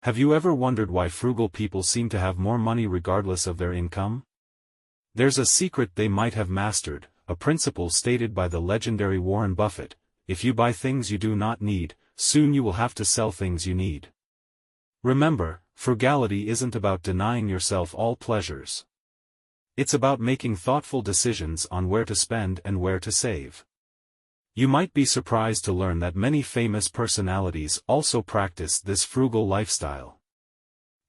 Have you ever wondered why frugal people seem to have more money regardless of their income? There's a secret they might have mastered, a principle stated by the legendary Warren Buffett: if you buy things you do not need, soon you will have to sell things you need. Remember, frugality isn't about denying yourself all pleasures. It's about making thoughtful decisions on where to spend and where to save. You might be surprised to learn that many famous personalities also practice this frugal lifestyle.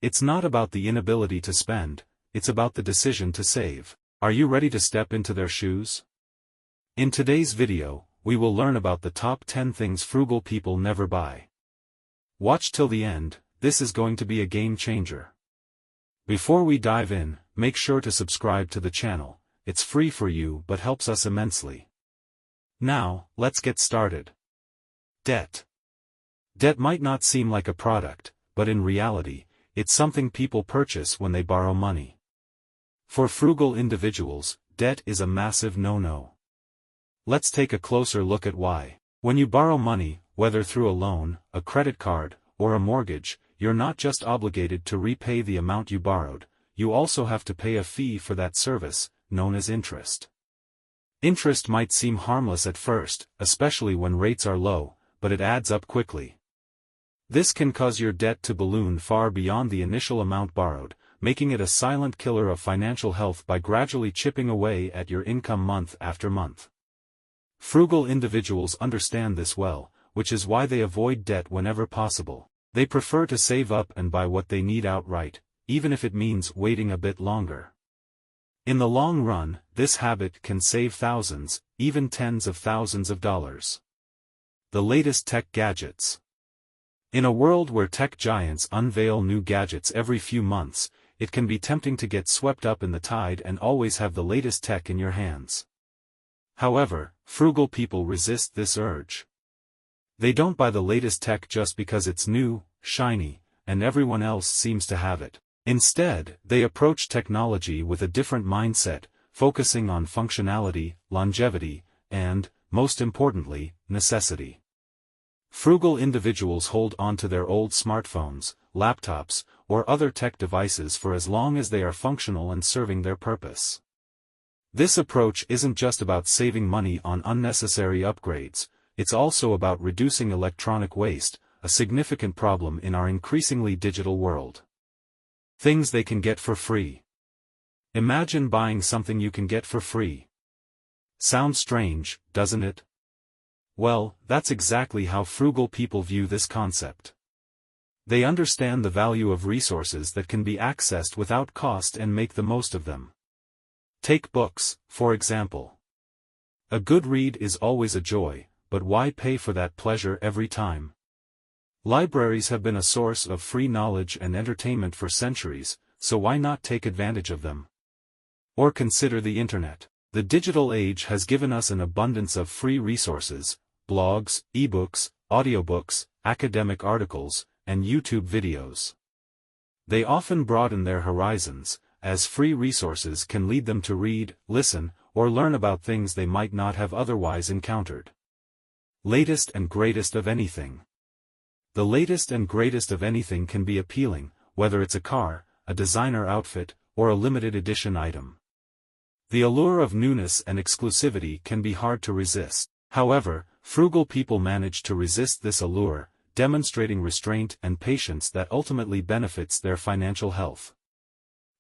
It's not about the inability to spend, it's about the decision to save. Are you ready to step into their shoes? In today's video, we will learn about the top 10 things frugal people never buy. Watch till the end, this is going to be a game changer. Before we dive in, make sure to subscribe to the channel. It's free for you but helps us immensely. Now, let's get started. Debt. Debt might not seem like a product, but in reality, it's something people purchase when they borrow money. For frugal individuals, debt is a massive no-no. Let's take a closer look at why. When you borrow money, whether through a loan, a credit card, or a mortgage, you're not just obligated to repay the amount you borrowed, you also have to pay a fee for that service, known as interest. Interest might seem harmless at first, especially when rates are low, but it adds up quickly. This can cause your debt to balloon far beyond the initial amount borrowed, making it a silent killer of financial health by gradually chipping away at your income month after month. Frugal individuals understand this well, which is why they avoid debt whenever possible. They prefer to save up and buy what they need outright, even if it means waiting a bit longer. In the long run, this habit can save thousands, even tens of thousands of dollars. The latest tech gadgets. In a world where tech giants unveil new gadgets every few months, it can be tempting to get swept up in the tide and always have the latest tech in your hands. However, frugal people resist this urge. They don't buy the latest tech just because it's new, shiny, and everyone else seems to have it. Instead, they approach technology with a different mindset, focusing on functionality, longevity, and, most importantly, necessity. Frugal individuals hold on to their old smartphones, laptops, or other tech devices for as long as they are functional and serving their purpose. This approach isn't just about saving money on unnecessary upgrades, it's also about reducing electronic waste, a significant problem in our increasingly digital world. Things they can get for free. Imagine buying something you can get for free. Sounds strange, doesn't it? Well, that's exactly how frugal people view this concept. They understand the value of resources that can be accessed without cost and make the most of them. Take books, for example. A good read is always a joy, but why pay for that pleasure every time? Libraries have been a source of free knowledge and entertainment for centuries, so why not take advantage of them? Or consider the internet. The digital age has given us an abundance of free resources: blogs, ebooks, audiobooks, academic articles, and YouTube videos. They often broaden their horizons, as free resources can lead them to read, listen, or learn about things they might not have otherwise encountered. Latest and greatest of anything. The latest and greatest of anything can be appealing, whether it's a car, a designer outfit, or a limited edition item. The allure of newness and exclusivity can be hard to resist. However, frugal people manage to resist this allure, demonstrating restraint and patience that ultimately benefits their financial health.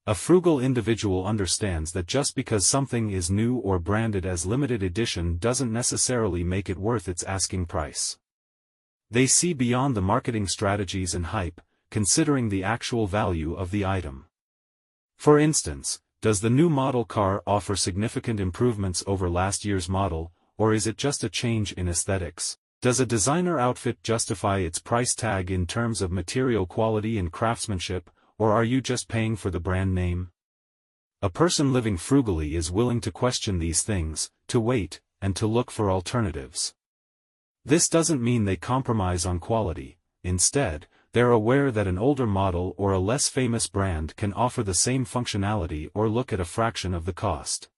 A frugal individual understands that just because something is new or branded as limited edition doesn't necessarily make it worth its asking price. They see beyond the marketing strategies and hype, considering the actual value of the item. For instance, does the new model car offer significant improvements over last year's model, or is it just a change in aesthetics? Does a designer outfit justify its price tag in terms of material quality and craftsmanship, or are you just paying for the brand name? A person living frugally is willing to question these things, to wait, and to look for alternatives. This doesn't mean they compromise on quality. Instead, they're aware that an older model or a less famous brand can offer the same functionality or look at a fraction of the cost.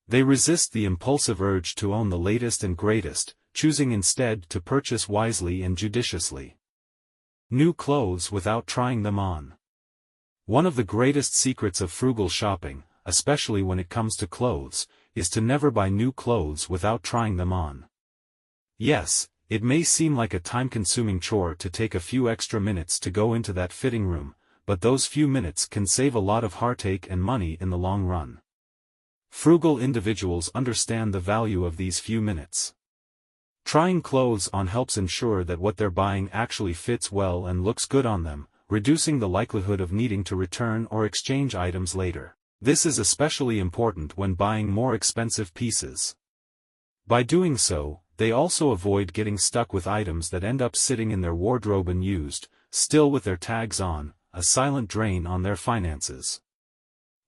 They resist the impulsive urge to own the latest and greatest, choosing instead to purchase wisely and judiciously. New clothes without trying them on. One of the greatest secrets of frugal shopping, especially when it comes to clothes, is to never buy new clothes without trying them on. Yes, it may seem like a time-consuming chore to take a few extra minutes to go into that fitting room, but those few minutes can save a lot of heartache and money in the long run. Frugal individuals understand the value of these few minutes. Trying clothes on helps ensure that what they're buying actually fits well and looks good on them, reducing the likelihood of needing to return or exchange items later. This is especially important when buying more expensive pieces. By doing so, they also avoid getting stuck with items that end up sitting in their wardrobe unused, still with their tags on, a silent drain on their finances.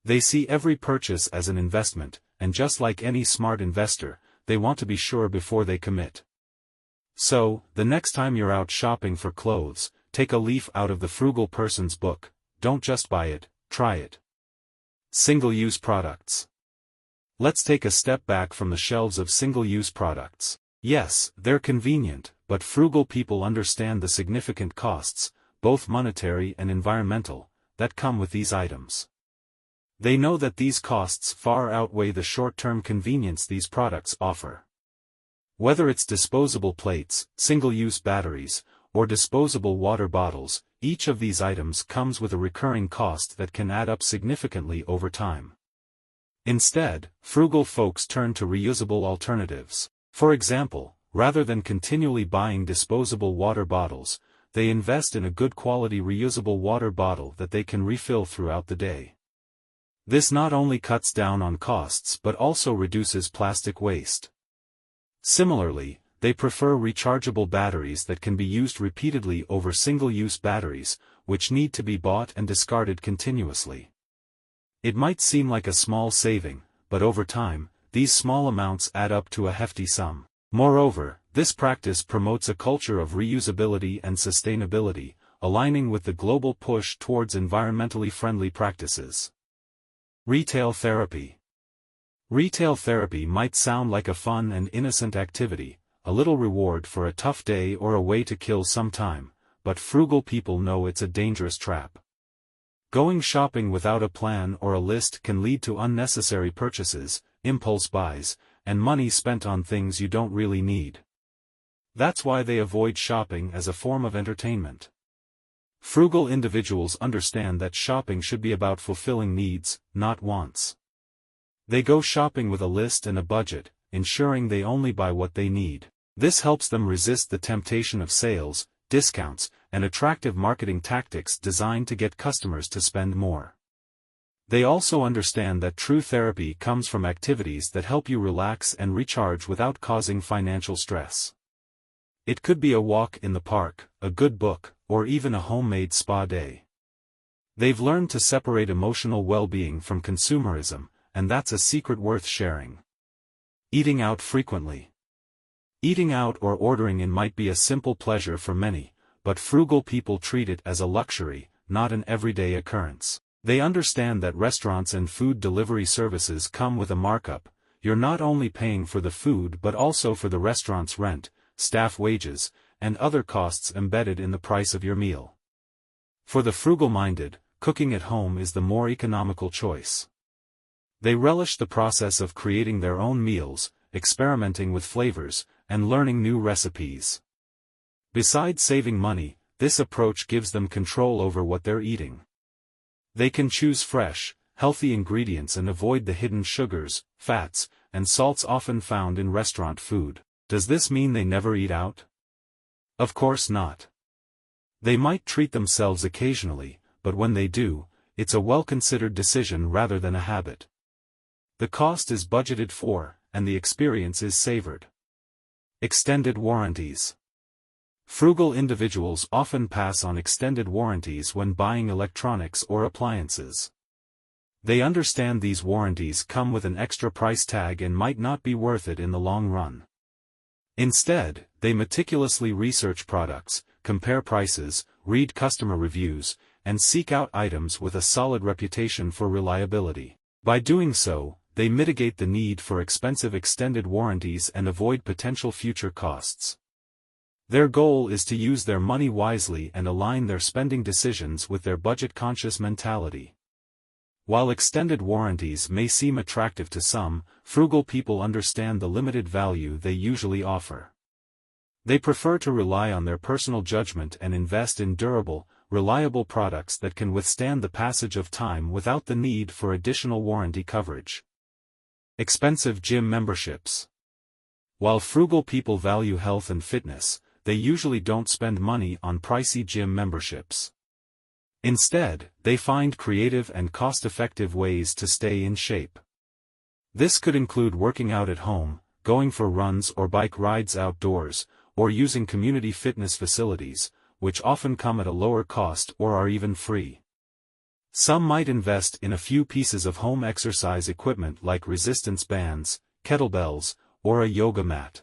They see every purchase as an investment, and just like any smart investor, they want to be sure before they commit. So, the next time you're out shopping for clothes, take a leaf out of the Frugal Person's book. Don't just buy it, try it. Single-use products. Let's take a step back from the shelves of single-use products. Yes, they're convenient, but frugal people understand the significant costs, both monetary and environmental, that come with these items. They know that these costs far outweigh the short-term convenience these products offer. Whether it's disposable plates, single-use batteries, or disposable water bottles, each of these items comes with a recurring cost that can add up significantly over time. Instead, frugal folks turn to reusable alternatives. For example, rather than continually buying disposable water bottles, they invest in a good quality reusable water bottle that they can refill throughout the day. This not only cuts down on costs but also reduces plastic waste. Similarly, they prefer rechargeable batteries that can be used repeatedly over single-use batteries, which need to be bought and discarded continuously. It might seem like a small saving, but over time, these small amounts add up to a hefty sum. Moreover, this practice promotes a culture of reusability and sustainability, aligning with the global push towards environmentally friendly practices. Retail therapy. Retail therapy might sound like a fun and innocent activity, a little reward for a tough day or a way to kill some time, but frugal people know it's a dangerous trap. Going shopping without a plan or a list can lead to unnecessary purchases, impulse buys, and money spent on things you don't really need. That's why they avoid shopping as a form of entertainment. Frugal individuals understand that shopping should be about fulfilling needs, not wants. They go shopping with a list and a budget, ensuring they only buy what they need. This helps them resist the temptation of sales, discounts, and attractive marketing tactics designed to get customers to spend more. They also understand that true therapy comes from activities that help you relax and recharge without causing financial stress. It could be a walk in the park, a good book, or even a homemade spa day. They've learned to separate emotional well-being from consumerism, and that's a secret worth sharing. Eating out frequently. Eating out or ordering in might be a simple pleasure for many, but frugal people treat it as a luxury, not an everyday occurrence. They understand that restaurants and food delivery services come with a markup. You're not only paying for the food but also for the restaurant's rent, staff wages, and other costs embedded in the price of your meal. For the frugal-minded, cooking at home is the more economical choice. They relish the process of creating their own meals, experimenting with flavors, and learning new recipes. Besides saving money, this approach gives them control over what they're eating. They can choose fresh, healthy ingredients and avoid the hidden sugars, fats, and salts often found in restaurant food. Does this mean they never eat out? Of course not. They might treat themselves occasionally, but when they do, it's a well-considered decision rather than a habit. The cost is budgeted for, and the experience is savored. Extended warranties. Frugal individuals often pass on extended warranties when buying electronics or appliances. They understand these warranties come with an extra price tag and might not be worth it in the long run. Instead, they meticulously research products, compare prices, read customer reviews, and seek out items with a solid reputation for reliability. By doing so, they mitigate the need for expensive extended warranties and avoid potential future costs. Their goal is to use their money wisely and align their spending decisions with their budget-conscious mentality. While extended warranties may seem attractive to some, frugal people understand the limited value they usually offer. They prefer to rely on their personal judgment and invest in durable, reliable products that can withstand the passage of time without the need for additional warranty coverage. Expensive gym memberships. While frugal people value health and fitness, they usually don't spend money on pricey gym memberships. Instead, they find creative and cost-effective ways to stay in shape. This could include working out at home, going for runs or bike rides outdoors, or using community fitness facilities, which often come at a lower cost or are even free. Some might invest in a few pieces of home exercise equipment like resistance bands, kettlebells, or a yoga mat.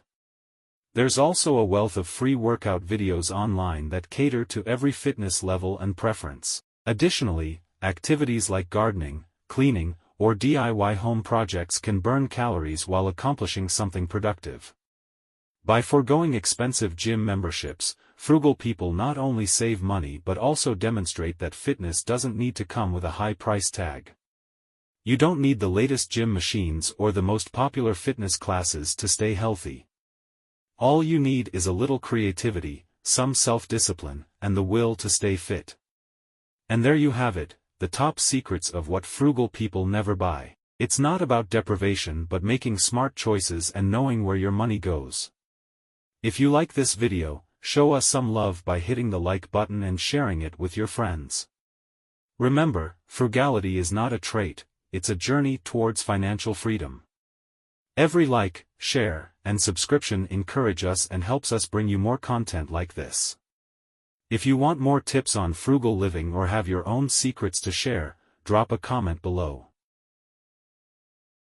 There's also a wealth of free workout videos online that cater to every fitness level and preference. Additionally, activities like gardening, cleaning, or DIY home projects can burn calories while accomplishing something productive. By foregoing expensive gym memberships, frugal people not only save money but also demonstrate that fitness doesn't need to come with a high price tag. You don't need the latest gym machines or the most popular fitness classes to stay healthy. All you need is a little creativity, some self-discipline, and the will to stay fit. And there you have it, the top secrets of what frugal people never buy. It's not about deprivation but making smart choices and knowing where your money goes. If you like this video, show us some love by hitting the like button and sharing it with your friends. Remember, frugality is not a trait, it's a journey towards financial freedom. Every like, share, and subscription encourage us and helps us bring you more content like this. If you want more tips on frugal living or have your own secrets to share, drop a comment below.